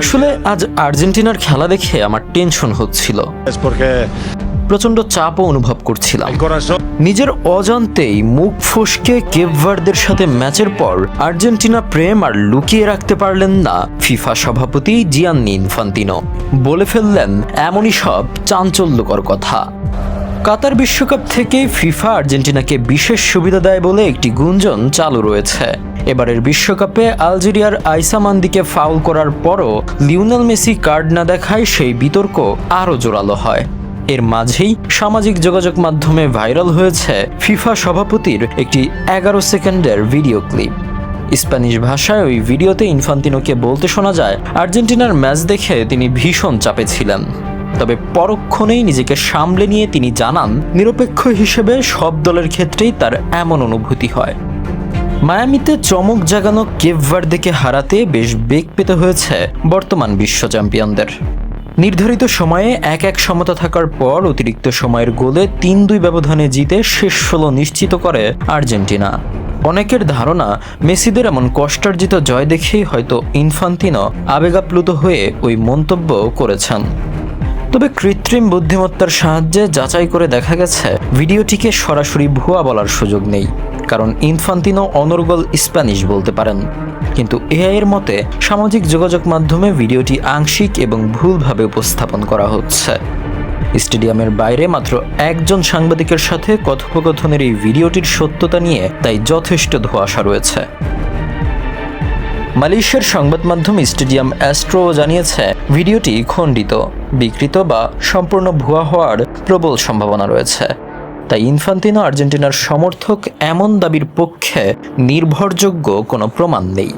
আসলে আজ আর্জেন্টিনার খেলা দেখে আমার টেনশন হচ্ছিল, প্রচন্ড চাপও অনুভব করছিলাম। নিজের অজান্তেই মুখ ফসকে কেপ ভার্দের সাথে ম্যাচের পর আর্জেন্টিনা প্রেম আর লুকিয়ে রাখতে পারলেন না ফিফা সভাপতি জিয়ান্নি ইনফান্তিনো। বলে ফেললেন এমনই সব চাঞ্চল্যকর কথা। কাতার বিশ্বকাপ থেকে ফিফা আর্জেন্টিনাকে বিশেষ সুবিধা দেয় বলে একটি গুঞ্জন চালু রয়েছে। এবারের বিশ্বকাপে আলজেরিয়ার আইসা মান্দিকে ফাউল করার পরও লিওনেল মেসি কার্ড না দেখায় সেই বিতর্ক আরও জোরালো হয়। এর মাঝেই সামাজিক যোগাযোগ মাধ্যমে ভাইরাল হয়েছে ফিফা সভাপতির একটি 11 সেকেন্ডের ভিডিও ক্লিপ। স্প্যানিশ ভাষায় ওই ভিডিওতে ইনফান্তিনোকে বলতে শোনা যায়, আর্জেন্টিনার ম্যাচ দেখে তিনি ভীষণ চাপে ছিলেন, তবে পরক্ষণেই নিজেকে সামলে নিয়ে তিনি জানান নিরপেক্ষ হিসেবে সব দলের ক্ষেত্রেই তার এমন অনুভূতি হয়। মায়ামিতে চমক জাগানো কেপ ভার্দেকে হারাতে বেশ বেগ পেতে হয়েছে বর্তমান বিশ্ব চ্যাম্পিয়নদের। নির্ধারিত সময়ে 1-1 সমতা থাকার পর অতিরিক্ত সময়ের গোলে 3-2 ব্যবধানে জিতে শেষ 16 নিশ্চিত করে আর্জেন্টিনা। অনেকের ধারণা মেসিদের এমন কষ্টার্জিত জয় দেখেই হয়তো ইনফান্তিনো আবেগাপ্লুত হয়ে ওই মন্তব্য করেছেন। তবে কৃত্রিম বুদ্ধিমত্তার সাহায্যে যাচাই করে দেখা গেছে ভিডিওটিকে সরাসরি ভুয়া বলার সুযোগ নেই, কারণ ইনফান্তিনো অনর্গল স্প্যানিশ বলতে পারেন। কিন্তু এআই এর মতে সামাজিক যোগাযোগ মাধ্যমে ভিডিওটি আংশিক এবং ভুলভাবে উপস্থাপন করা হচ্ছে। স্টেডিয়ামের বাইরে মাত্র একজন সাংবাদিকের সাথে কথোপকথনের এই ভিডিওটির সত্যতা নিয়ে তাই যথেষ্ট ধোঁয়াশা রয়েছে। মালয়েশিয়ার সংবাদ মাধ্যম স্টেডিয়াম অ্যাস্ট্রো জানিয়েছে ভিডিওটি খণ্ডিত, বিকৃত বা সম্পূর্ণ ভুয়া হওয়ার প্রবল সম্ভাবনা রয়েছে। তাই ইনফান্তিনো আর্জেন্টিনার সমর্থক এমন দাবির পক্ষে নির্ভরযোগ্য কোনো প্রমাণ নেই।